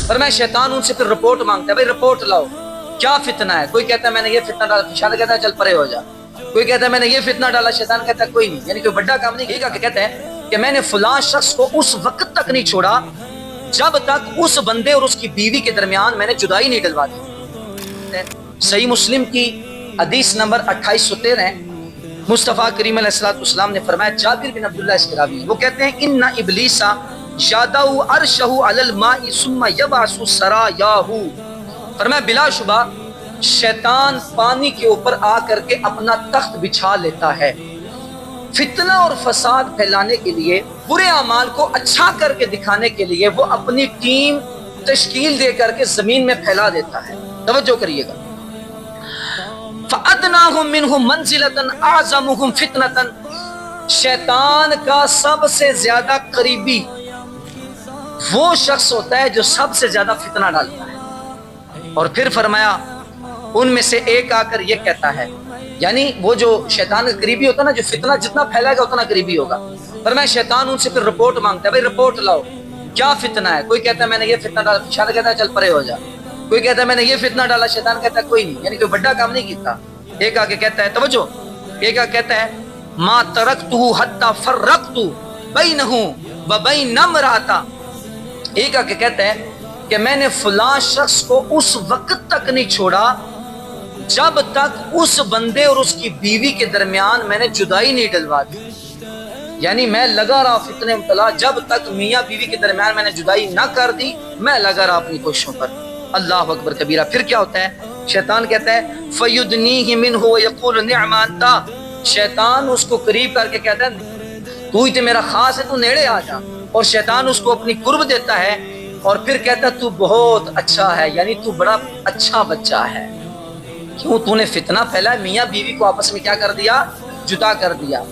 فرمایا شیطان ان سے پھر رپورٹ مانگتا ہے، بھائی رپورٹ لاؤ، کیا فتنہ ہے؟ کوئی کہتا ہے میں نے یہ فتنہ ڈالا، شیطان کہتا ہے چل پرے ہو جا، کوئی کہتا ہے میں نے یہ فتنہ ڈالا، شیطان کہتا ہے کوئی نہیں، یعنی کوئی بڑا کام نہیں کیا، کہ کہتا ہے کہ میں نے فلاں شخص کو اس وقت تک نہیں چھوڑا جب تک اس بندے اور اس کی بیوی کے درمیان میں نے جدائی نہیں ڈلوا دی۔ صحیح مسلم کی حدیث نمبر 2813 ہے، مصطفیٰ کریم علیہ السلام نے فرمایا، جابر بن عبداللہ اس کے راوی ہیں، وہ کہتے ہیں ان ابلیس یادہ عرشہ علی الماء ثم یبعث سرایاہ، فرمایا بلا شبہ شیطان پانی کے اوپر آ کر کے اپنا تخت بچھا لیتا ہے، فتنہ اور فساد پھیلانے کے لیے، برے اعمال کو اچھا کر کے دکھانے کے لیے وہ اپنی ٹیم تشکیل دے کر کے زمین میں پھیلا دیتا ہے۔ توجہ کریے گا، فَأَدْنَاهُمْ مِنْهُمْ مَنْزِلَةً أَعْظَمُهُمْ فِتْنَةً، شیطان کا سب سے زیادہ قریبی وہ شخص ہوتا ہے جو سب سے زیادہ فتنہ ڈالتا ہے۔ اور پھر فرمایا ان میں سے ایک آ کر یہ کہتا ہے، یعنی وہ جو شیطان کا قریبی ہوتا ہے نا، جو فتنہ جتنا پھیلائے گا اتنا قریبی ہوگا، فرمایا شیطان ان سے پھر رپورٹ مانگتا ہے، بھائی رپورٹ لاؤ، کیا فتنہ ہے؟ کوئی کہتا ہے میں نے یہ فتنہ ڈالا، شیطان کہتا ہے چل پرے ہو جا، کوئی کہتا ہے میں نے یہ فتنہ ڈالا، شیطان کہتا ہے کوئی نہیں، یعنی کوئی بڑا کام نہیں کیتا۔ ایک آگے کہتا ہے، توجہ، ایک آگے کہتا ہے ما ترکتہ حتی فرقت بینہ وبین امرأۃ، ایک آگے کہتا ہے کہ میں نے فلاں شخص کو اس وقت تک نہیں چھوڑا جب تک اس بندے اور اس کی بیوی کے درمیان میں نے جدائی نہیں ڈلوا دی، یعنی میں لگا رہا فتنے مبتلا جب تک میاں بیوی کے درمیان میں نے جدائی نہ کر دی، میں لگا رہا اپنی کوششوں پر۔ اللہ اکبر کبیرہ۔ پھر کیا ہوتا ہے؟ شیطان کہتا ہے فَيُدْنِيهِ مِنْهُ وَيَقُولُ نِعْمَ أَنْتَ، شیطان اس کو قریب کر کے کہتا ہے تو ہی تو میرا خاص ہے، تو نیڑے آ جا، اور شیطان اس کو اپنی قرب دیتا ہے اور پھر کہتا ہے تو بہت اچھا ہے، یعنی تو بڑا اچھا بچہ ہے، کیوں تو نے فتنہ پھیلا، میاں بیوی کو آپس میں کیا کر دیا؟ جدا کر دیا۔